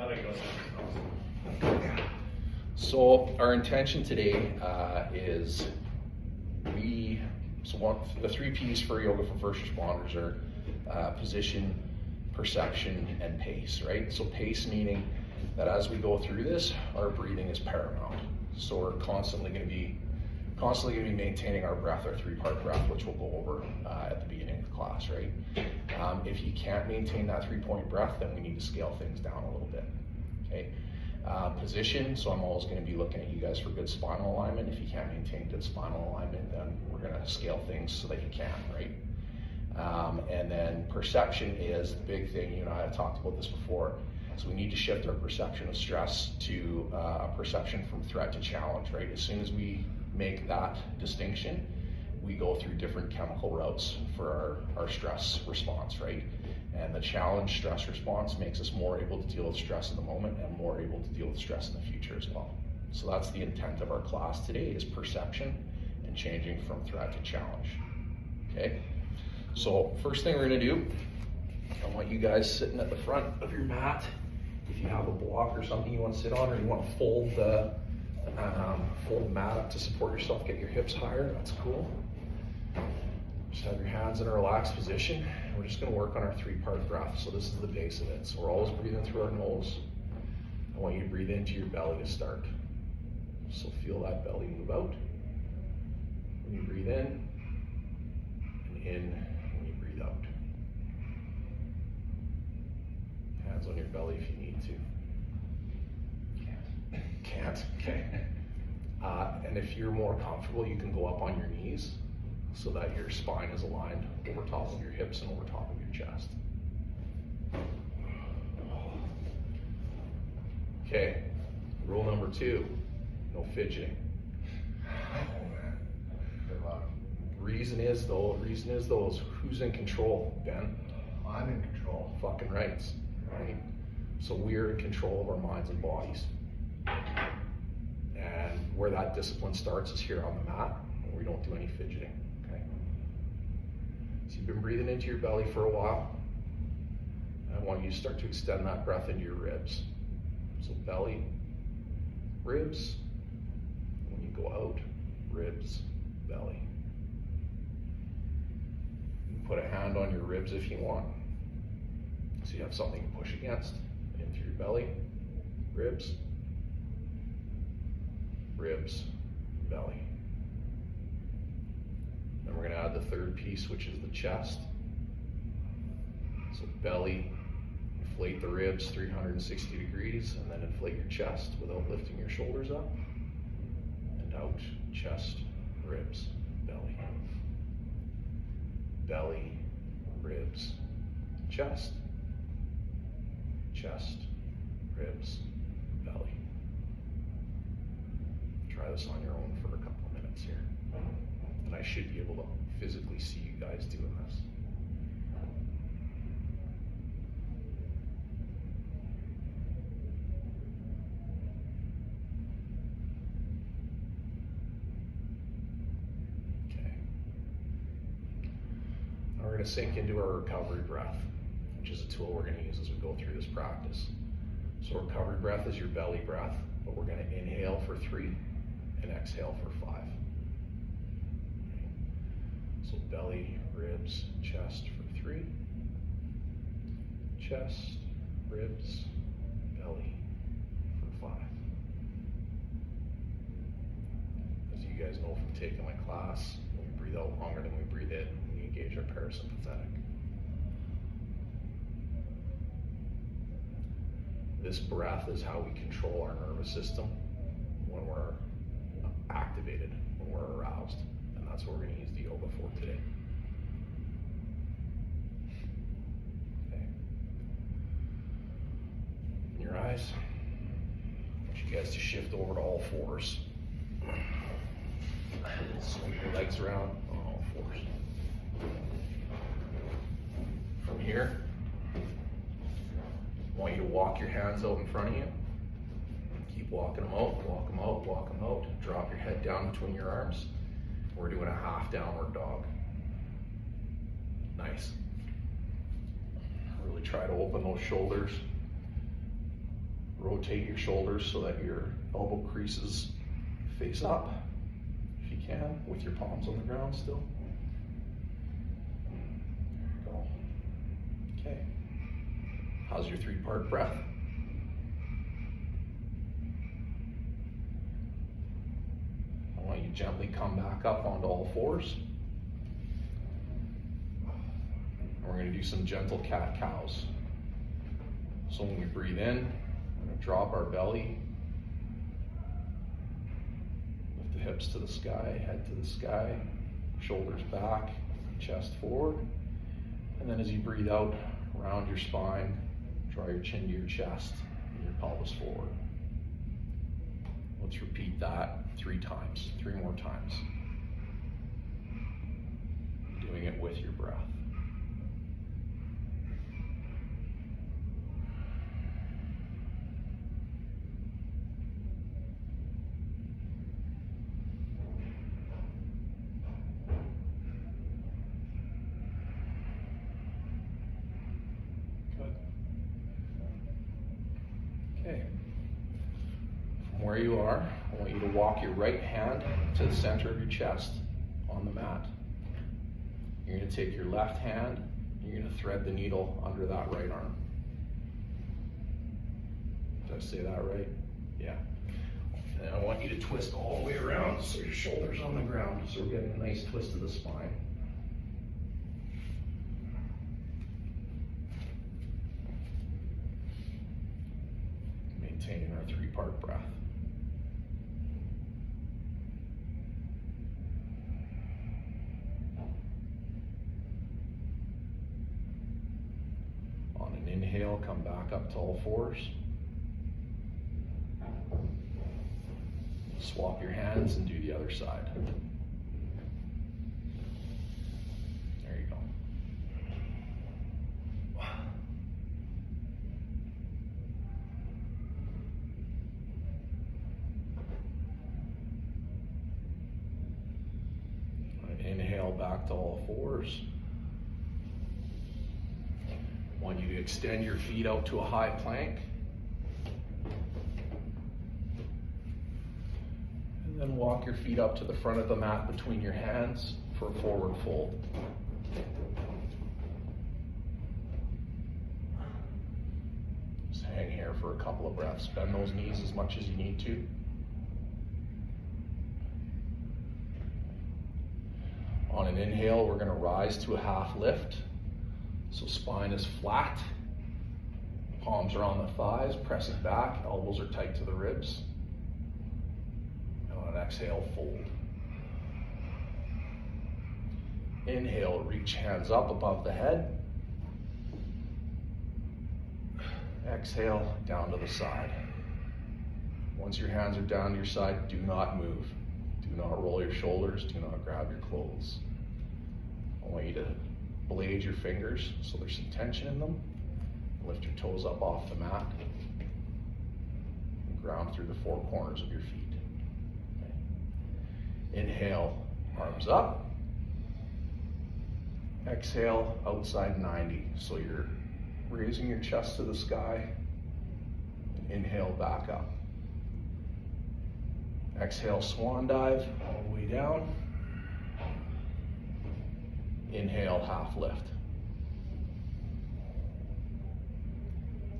I think that's So our intention today is the 3 P's for yoga for first responders are position, perception, and pace, right? So pace meaning that as we go through this, our breathing is paramount. So we're constantly going to be maintaining our breath, our 3-part breath, which we'll go over at the beginning of the class, right? If you can't maintain that 3-point breath, then we need to scale things down a little bit, okay? Position, so I'm always going to be looking at you guys for good spinal alignment. If you can't maintain good spinal alignment, then we're going to scale things so that you can, right? And then perception is the big thing. You and I have talked about this before. So we need to shift our perception of stress to a perception from threat to challenge, right? As soon as we make that distinction, we go through different chemical routes for our stress response, right? And the challenge stress response makes us more able to deal with stress in the moment and more able to deal with stress in the future as well. So that's the intent of our class today, is perception and changing from threat to challenge, okay? So first thing we're gonna do, I want you guys sitting at the front of your mat. If you have a block or something you want to sit on, or you want to fold the mat up to support yourself, get your hips higher, that's cool. Just have your hands in a relaxed position. We're just going to work on our 3-part breath. So this is the base of it. So we're always breathing through our nose. I want you to breathe into your belly to start. So feel that belly move out. When you breathe in, and in when you breathe out. Hands on your belly if you need to. Can't? Okay. And if you're more comfortable, you can go up on your knees so that your spine is aligned over top of your hips and over top of your chest. Okay, rule number 2, no fidgeting. Reason is who's in control, Ben? I'm in control. Fucking rights, right? So we're in control of our minds and bodies. And where that discipline starts is here on the mat, where we don't do any fidgeting, okay? So you've been breathing into your belly for a while. I want you to start to extend that breath into your ribs. So belly, ribs. When you go out, ribs, belly. You can put a hand on your ribs if you want. So you have something to push against. In through your belly, ribs, ribs, belly. Then we're going to add the 3rd piece, which is the chest. So belly, inflate the ribs 360 degrees, and then inflate your chest without lifting your shoulders up. And out, chest, ribs, belly. Belly, ribs, chest, chest, ribs, belly. Try this on your own for a couple of minutes here. And I should be able to physically see you guys doing this. Okay. Now we're going to sink into our recovery breath, which is a tool we're going to use as we go through this practice. So recovery breath is your belly breath, but we're going to inhale for 3 and exhale for 5. So belly, ribs, chest for 3. Chest, ribs, belly for 5. As you guys know from taking my class, when we breathe out longer than we breathe in, we engage our parasympathetic. This breath is how we control our nervous system when we're activated, when we're aroused. And that's what we're going to use the yoga for today. Okay. Open your eyes. I want you guys to shift over to all 4s. Swing your legs around on all 4s. From here, I want you to walk your hands out in front of you. Keep walking them out, walk them out, walk them out. Drop your head down between your arms. We're doing a half downward dog. Nice. Really try to open those shoulders. Rotate your shoulders so that your elbow creases face up, if you can, with your palms on the ground still. There you go. Okay. How's your 3-part breath? I want you to gently come back up onto all fours. And we're going to do some gentle cat-cows. So when we breathe in, we're going to drop our belly, lift the hips to the sky, head to the sky, shoulders back, chest forward. And then as you breathe out, round your spine, draw your chin to your chest, and your pelvis forward. Let's repeat that 3 times, 3 more times. Doing it with your breath. Good. Okay. From where you are, I want you to walk your right hand to the center of your chest on the mat. You're going to take your left hand, and you're going to thread the needle under that right arm. Did I say that right? Yeah. And then I want you to twist all the way around so your shoulder's on the ground, so we're getting a nice twist of the spine. Maintaining our 3-part breath. On an inhale, come back up to all fours. Swap your hands and do the other side. There you go. Inhale back to all fours. I want you to extend your feet out to a high plank. And then walk your feet up to the front of the mat between your hands for a forward fold. Just hang here for a couple of breaths. Bend those knees as much as you need to. On an inhale, we're going to rise to a half lift. So spine is flat. Palms are on the thighs, press it back. Elbows are tight to the ribs. And on an exhale, fold. Inhale, reach hands up above the head. Exhale, down to the side. Once your hands are down to your side, do not move. Do not roll your shoulders. Do not grab your clothes. I want you to blade your fingers so there's some tension in them. Lift your toes up off the mat. And ground through the 4 corners of your feet. Okay. Inhale, arms up. Exhale, outside 90. So you're raising your chest to the sky. Inhale, back up. Exhale, swan dive all the way down. Inhale, half lift.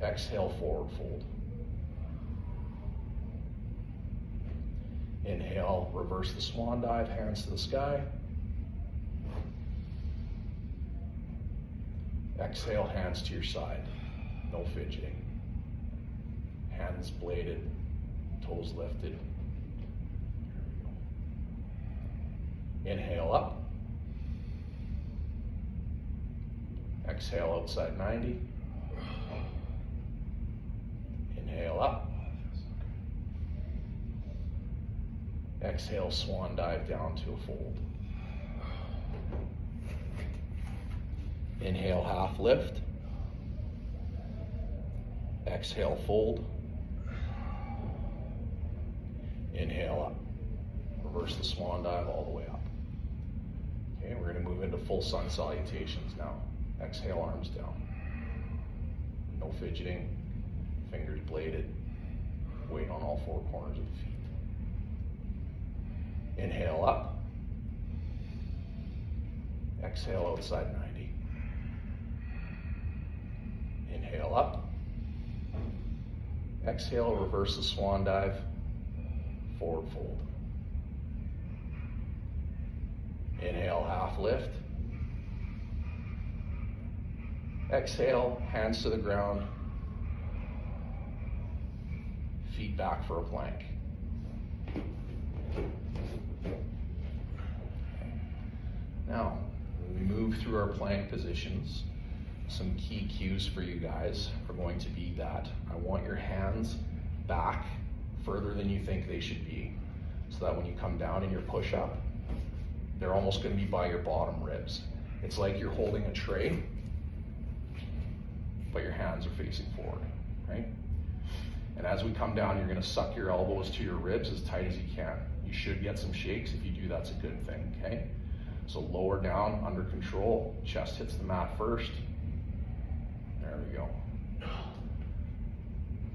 Exhale, forward fold. Inhale, reverse the swan dive, hands to the sky. Exhale, hands to your side. No fidgeting. Hands bladed, toes lifted. Inhale up. Exhale, outside 90. Inhale up. Exhale, swan dive down to a fold. Inhale, half lift. Exhale, fold. Inhale up. Reverse the swan dive all the way up. Okay, we're going to move into full sun salutations now. Exhale, arms down. No fidgeting, fingers bladed. weight on all four corners of the feet. Inhale up. Exhale outside 90. Inhale up. Exhale, reverse the swan dive, forward fold. Inhale, half lift. Exhale, hands to the ground, feet back for a plank. Now, when we move through our plank positions, some key cues for you guys are going to be that I want your hands back further than you think they should be, so that when you come down in your push-up, they're almost going to be by your bottom ribs. It's like you're holding a tray, but your hands are facing forward, right? And as we come down, you're going to suck your elbows to your ribs as tight as you can. You should get some shakes. If you do, that's a good thing, okay? So lower down, under control, chest hits the mat first. There we go.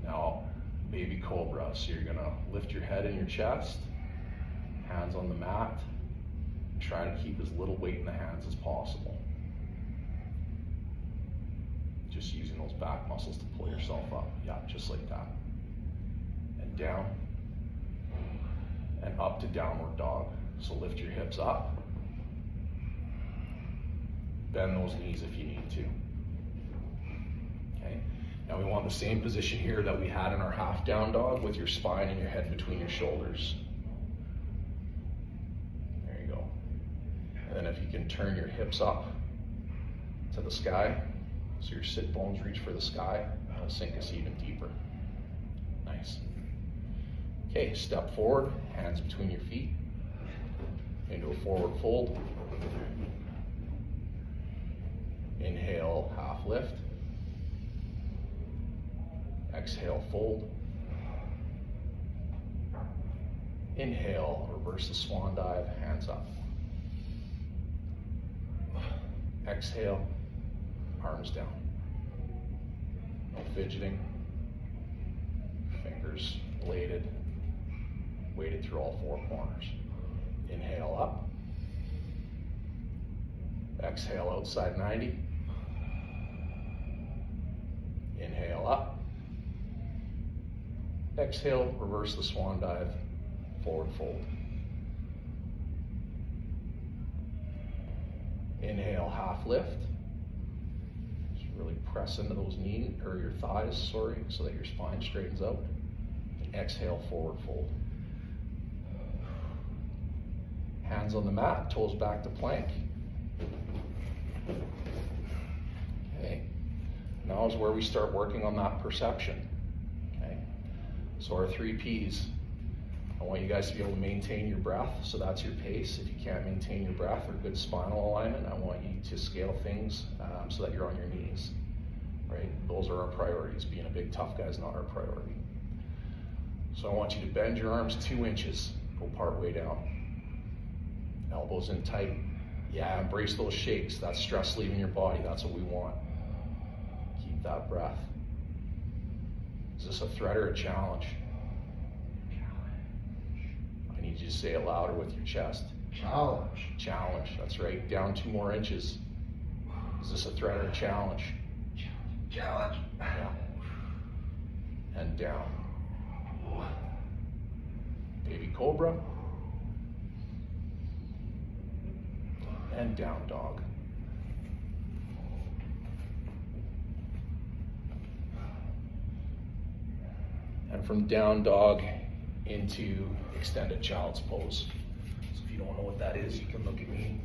Now, baby cobra. So you're gonna lift your head and your chest, hands on the mat. Try to keep as little weight in the hands as possible. Just using those back muscles to pull yourself up. Yeah, just like that. And down, and up to downward dog. So lift your hips up. Bend those knees if you need to. Okay. Now we want the same position here that we had in our half down dog, with your spine and your head between your shoulders. There you go. And then if you can turn your hips up to the sky, so your sit bones reach for the sky, that'll sink us even deeper. Nice. Okay, step forward, hands between your feet, into a forward fold. Inhale, half lift. Exhale, fold. Inhale, reverse the swan dive, hands up. Exhale, arms down. No fidgeting. Fingers bladed, weighted through all four corners. Inhale up. Exhale, outside 90. Inhale up. Exhale, reverse the swan dive, forward fold. Inhale, half lift. Just really press into those knees, or your thighs, sorry, so that your spine straightens out. And exhale, forward fold. Hands on the mat, toes back to plank. Okay. Now is where we start working on that perception. Okay. So our 3 Ps. I want you guys to be able to maintain your breath, so that's your pace. If you can't maintain your breath or good spinal alignment, I want you to scale things so that you're on your knees, right? Those are our priorities. Being a big tough guy is not our priority. So I want you to bend your arms 2 inches, go part way down. Elbows in tight. Yeah, embrace those shakes. That's stress leaving your body. That's what we want. Keep that breath. Is this a threat or a challenge? I need you to say it louder with your chest. Challenge. Challenge, that's right. Down 2 more inches. Is this a threat or a challenge? Challenge. Yeah. And down. Baby cobra. And down dog. And from down dog into extended child's pose. So if you don't know what that is, you can look at me.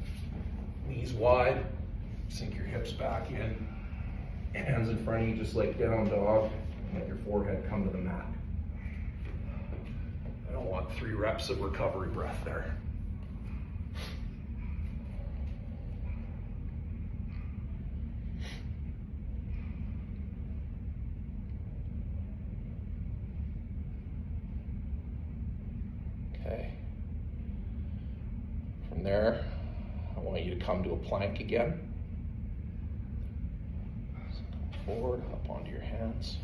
Knees wide, sink your hips back in, hands in front of you just like down dog, and let your forehead come to the mat. I don't want 3 reps of recovery breath there. Okay. From there, I want you to come to a plank again. So come forward, up onto your hands.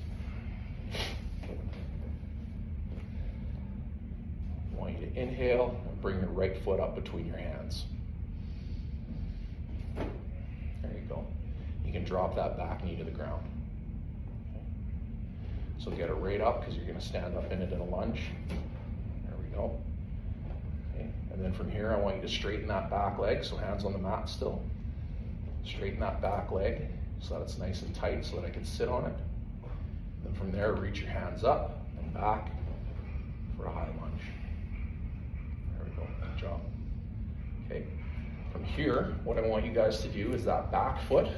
Inhale, and bring your right foot up between your hands. There you go. You can drop that back knee to the ground. Okay. So get it right up because you're going to stand up in it in a lunge. There we go. Okay. And then from here, I want you to straighten that back leg, so hands on the mat still. Straighten that back leg so that it's nice and tight so that I can sit on it. Then from there, reach your hands up and back for a high lunge. There we go, good job. Okay, from here, what I want you guys to do is that back foot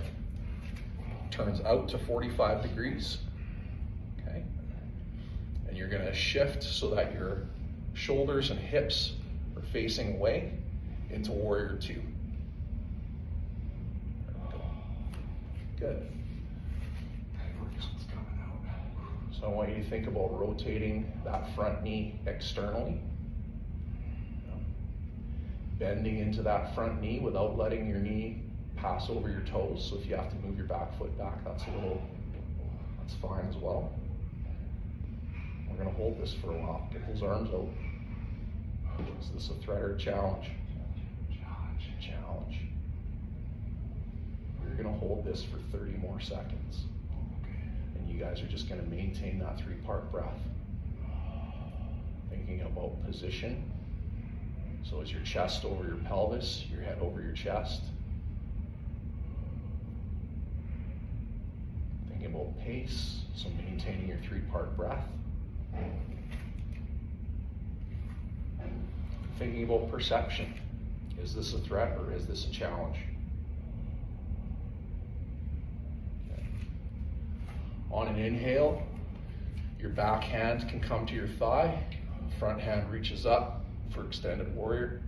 turns out to 45 degrees, okay? And you're gonna shift so that your shoulders and hips are facing away into warrior two. There we go. Good. So I want you to think about rotating that front knee externally. Bending into that front knee without letting your knee pass over your toes. So if you have to move your back foot back, that's fine as well. We're gonna hold this for a while. Get those arms out. Is this a threat or a challenge? Challenge. We're gonna hold this for 30 more seconds. You guys are just going to maintain that 3-part breath. Thinking about position. So is your chest over your pelvis, your head over your chest. Thinking about pace, so maintaining your 3-part breath. Thinking about perception. Is this a threat or is this a challenge? On an inhale, your back hand can come to your thigh, front hand reaches up for extended warrior.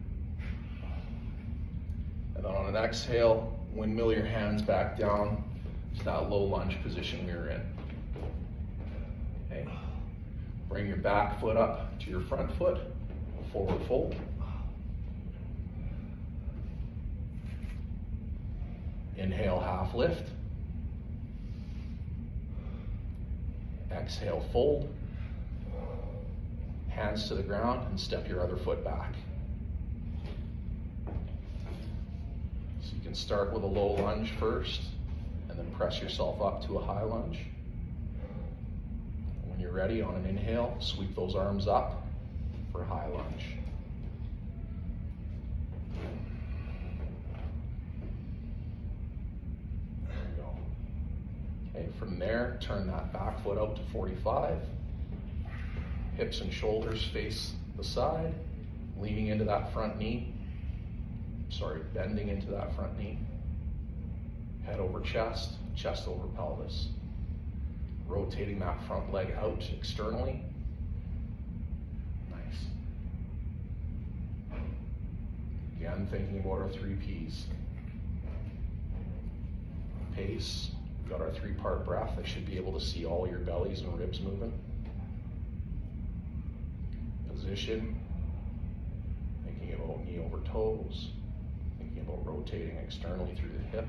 And then on an exhale, windmill your hands back down to that low lunge position we were in. Okay. Bring your back foot up to your front foot, forward fold. Inhale, half lift. Exhale, fold. Hands to the ground and step your other foot back. So you can start with a low lunge first and then press yourself up to a high lunge. When you're ready, on an inhale, sweep those arms up for a high lunge. Okay, from there, turn that back foot out to 45. Hips and shoulders face the side, leaning into that front knee. Bending into that front knee. Head over chest, chest over pelvis. Rotating that front leg out externally. Nice. Again, thinking about our 3 Ps. Pace. We've got our 3-part breath. I should be able to see all your bellies and ribs moving. Position. Thinking about knee over toes. Thinking about rotating externally through the hip.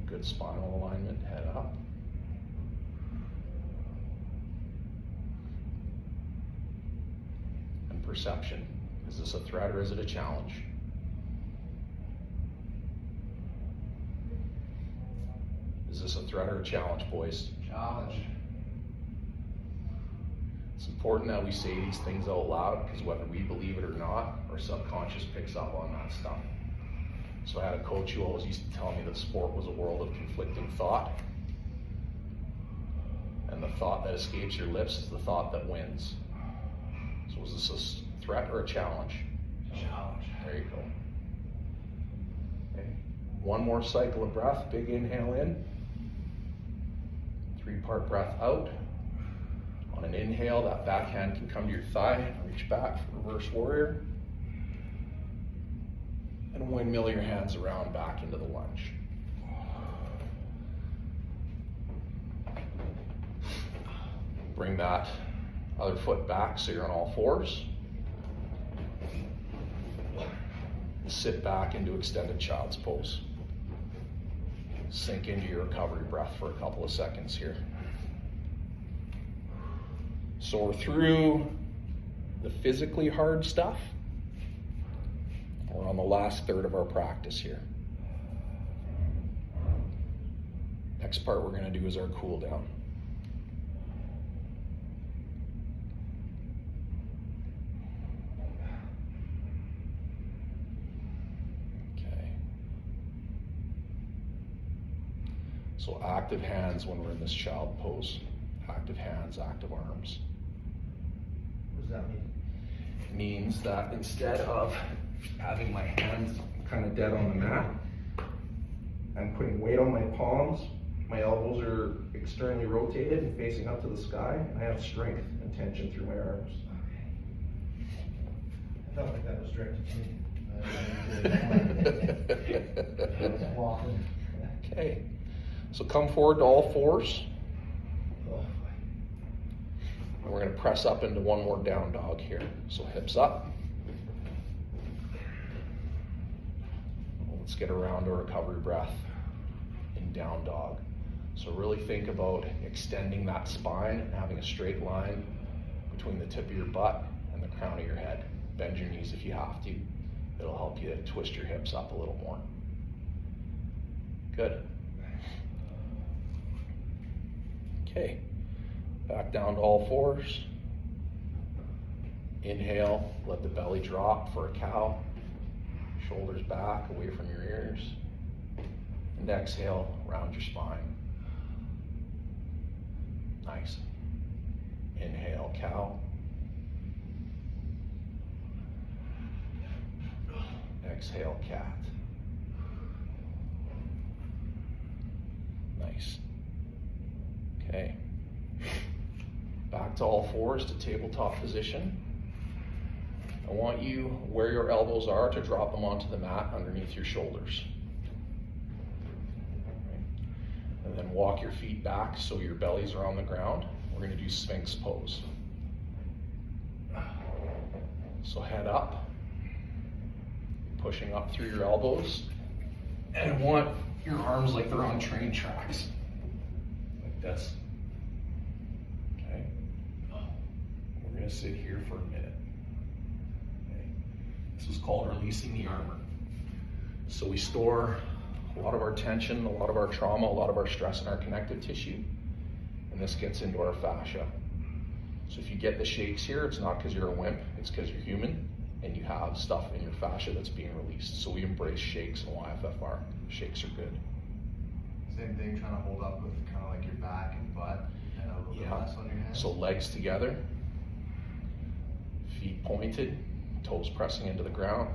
Good spinal alignment, head up. And perception. Is this a threat or is it a challenge? Is this a threat or a challenge, boys? Challenge. It's important that we say these things out loud because whether we believe it or not, our subconscious picks up on that stuff. So I had a coach who always used to tell me that sport was a world of conflicting thought. And the thought that escapes your lips is the thought that wins. So is this a threat or a challenge? Challenge. There you go. Okay. One more cycle of breath. Big inhale in. 3-part breath out. On an inhale, that back hand can come to your thigh and reach back for reverse warrior. And windmill your hands around back into the lunge. Bring that other foot back so you're on all fours. Sit back into extended child's pose. Sink into your recovery breath for a couple of seconds here. So we're through the physically hard stuff. We're on the last third of our practice here. Next part we're going to do is our cool down. Okay. So active hands when we're in this child pose. Active hands, active arms. What does that mean? It means that instead of having my hands kind of dead on the mat, I'm putting weight on my palms, my elbows are externally rotated and facing up to the sky, and I have strength and tension through my arms. I felt like that was directed to me. Okay, so come forward to all fours. And we're going to press up into one more down dog here. So hips up. Let's get around to a recovery breath in down dog. So really think about extending that spine and having a straight line between the tip of your butt and the crown of your head. Bend your knees if you have to. It'll help you twist your hips up a little more. Good. Okay. Back down to all fours. Inhale, let the belly drop for a cow. Shoulders back, away from your ears. And exhale, round your spine. Nice. Inhale, cow. Exhale, cat. Nice. Okay. Back to all fours to tabletop position. I want you, where your elbows are, to drop them onto the mat underneath your shoulders. And then walk your feet back so your bellies are on the ground. We're going to do Sphinx pose. So head up, pushing up through your elbows. And I want your arms like they're on train tracks. Like this. Okay. We're going to sit here for a minute. Okay. This is called releasing the armor. So we store a lot of our tension, a lot of our trauma, a lot of our stress in our connective tissue. And this gets into our fascia. So if you get the shakes here, it's not because you're a wimp, it's because you're human and you have stuff in your fascia that's being released. So we embrace shakes in YFFR. Shakes are good. Same thing, trying to hold up with kind of like your back and butt and a little bit less on your hands. So legs together, feet pointed, toes pressing into the ground.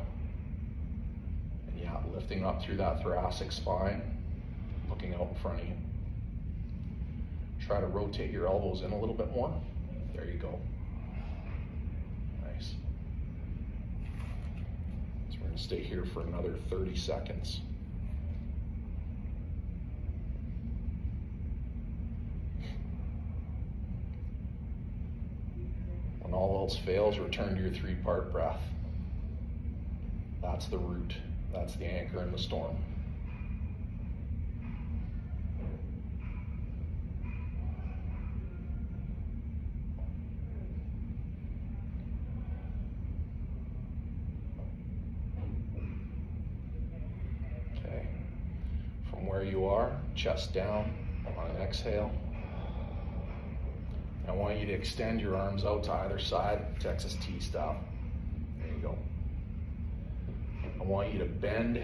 And yeah, lifting up through that thoracic spine, looking out in front of you. Try to rotate your elbows in a little bit more. There you go. Nice. So we're going to stay here for another 30 seconds. When all else fails, return to your 3-part breath. That's the root. That's the anchor in the storm. Okay. From where you are, chest down on an exhale. I want you to extend your arms out to either side, Texas T style. There you go. I want you to bend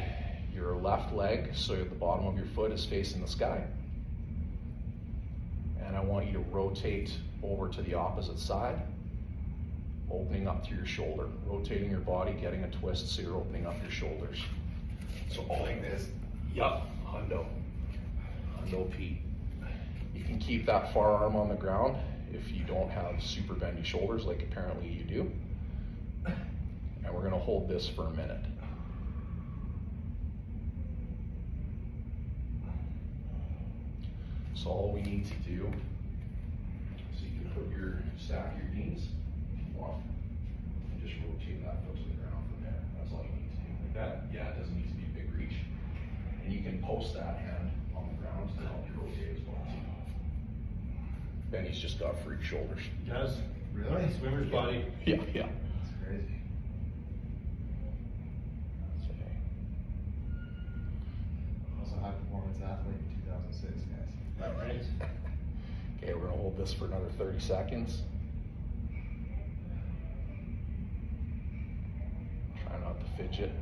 your left leg so the bottom of your foot is facing the sky. And I want you to rotate over to the opposite side, opening up through your shoulder, rotating your body, getting a twist so you're opening up your shoulders. So all like this. Yup, hundo. Hundo P. You can keep that far arm on the ground if you don't have super bendy shoulders like apparently you do. And we're going to hold this for a minute. So all we need to do, so you can stack your knees if you want, and just rotate that foot to the ground from there. That's all you need to do. Like that, yeah, it doesn't need to be a big reach. And you can post that hand on the ground to help you rotate as well too. Benny's just got freak shoulders. He does? Really? Swimmer's body. Yeah. That's crazy. Okay. Also high performance athlete in 2006, guys. Right. Okay, we're gonna hold this for another 30 seconds. Try not to fidget.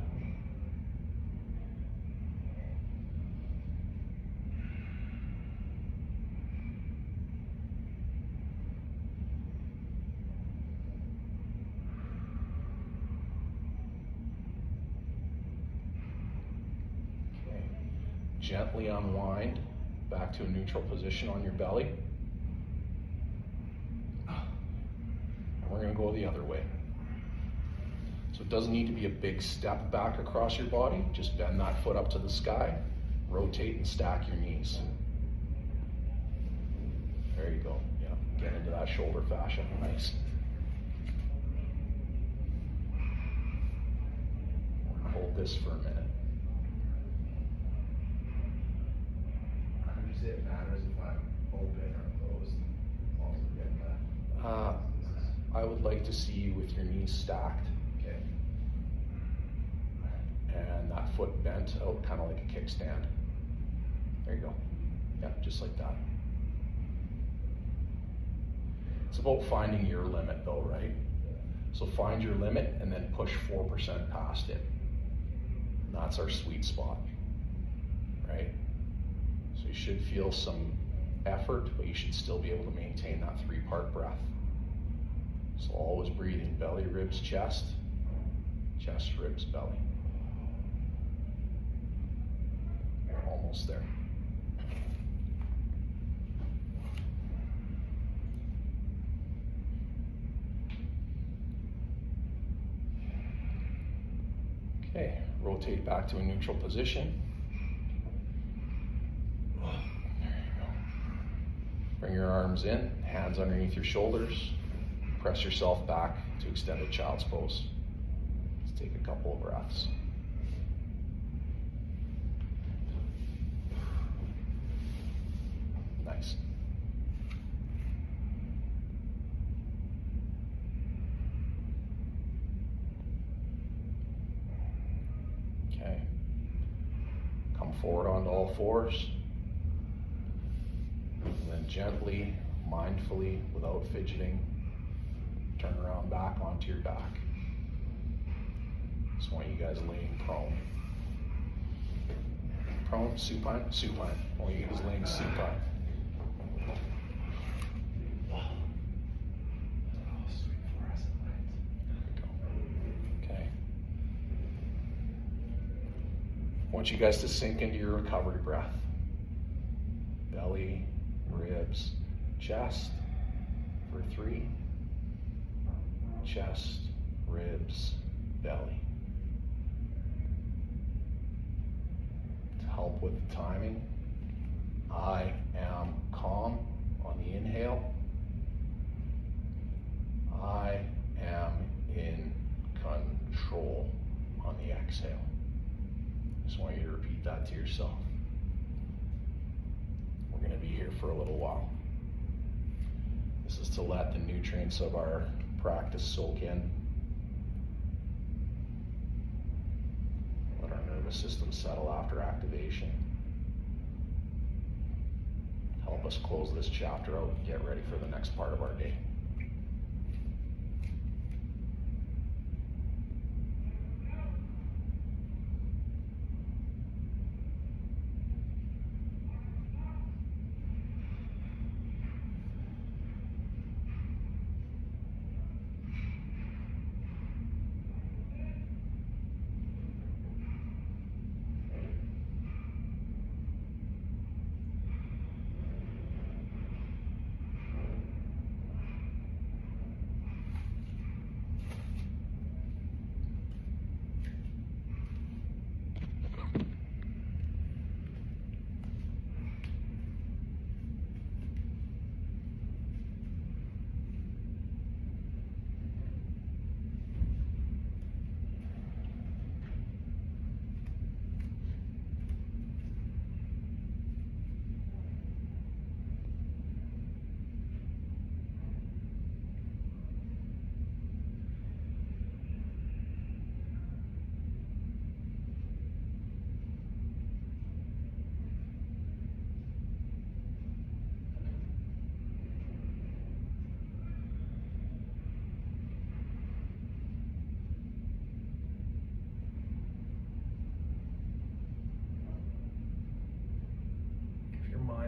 Okay. Gently unwind back to a neutral position on your belly. And we're gonna go the other way. So it doesn't need to be a big step back across your body. Just bend that foot up to the sky, rotate and stack your knees. There you go. Yeah, get into that shoulder fascia. Nice. We're gonna hold this for a minute. How would you say it matters if I'm open or closed? As long as I'm getting that. I would like to see you with your knees stacked Okay. and that foot bent out, kind of like a kickstand. There you go. Yeah, just like that. It's about finding your limit though, right? So find your limit and then push 4% past it. And that's our sweet spot, right? So you should feel some effort, but you should still be able to maintain that 3-part breath. So always breathing, belly, ribs, chest, chest, ribs, belly. Almost there. Okay, rotate back to a neutral position. There you go. Bring your arms in, hands underneath your shoulders. Press yourself back to extended child's pose. Let's take a couple of breaths. Nice. Okay. Come forward onto all fours. And then gently, mindfully, without fidgeting, turn around back onto your back. Just want you guys laying prone. Prone, supine, supine. I want you guys laying supine. Okay. I want you guys to sink into your recovery breath. Belly, ribs, chest for 3. Chest, ribs, belly. To help with the timing, I am calm on the inhale. I am in control on the exhale. Just want you to repeat that to yourself. We're going to be here for a little while. This is to let the nutrients of our practice soak in. Let our nervous system settle after activation. Help us close this chapter out and get ready for the next part of our day.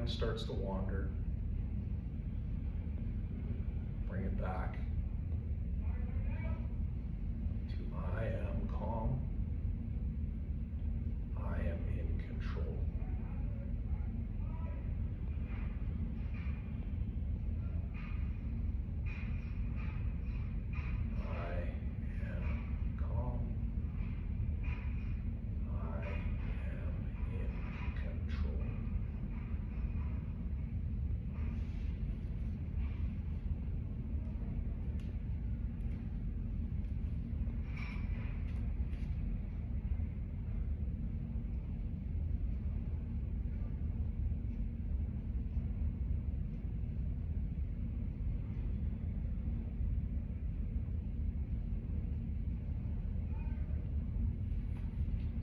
mind starts to wander, bring it back to I am calm, I am in control. I am calm, I am in control.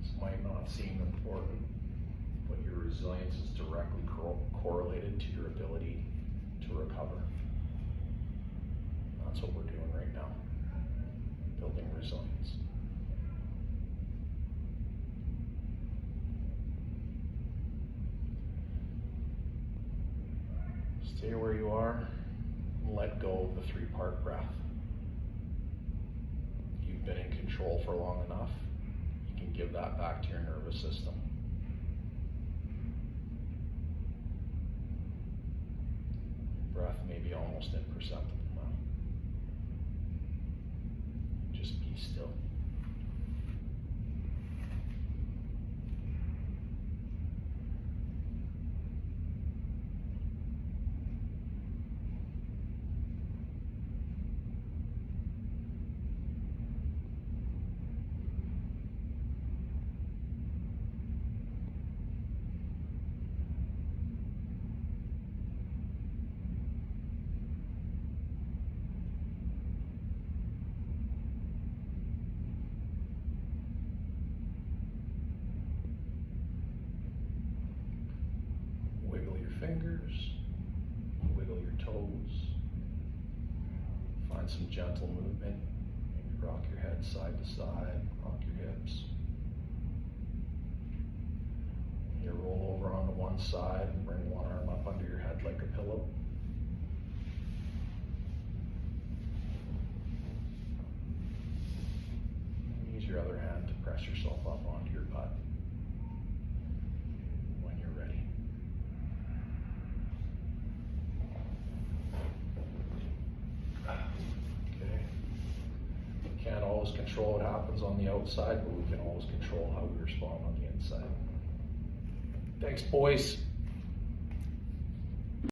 This might not seem important, but your resilience is directly correlated to your ability to recover. That's what we're doing right now, building resilience. Stay where you are and let go of the three-part breath. You've been in control for long enough. You can give that back to your nervous system. Breath may be almost imperceptible now. Just be still. Wiggle your fingers, wiggle your toes, find some gentle movement, maybe rock your head side to side, rock your hips. You roll over onto one side and bring one arm up under your head like a pillow. And use your other hand to press yourself up onto your butt when you're ready. Okay. We can't always control what happens on the outside, but we can always control how we respond on the inside. Thanks, boys.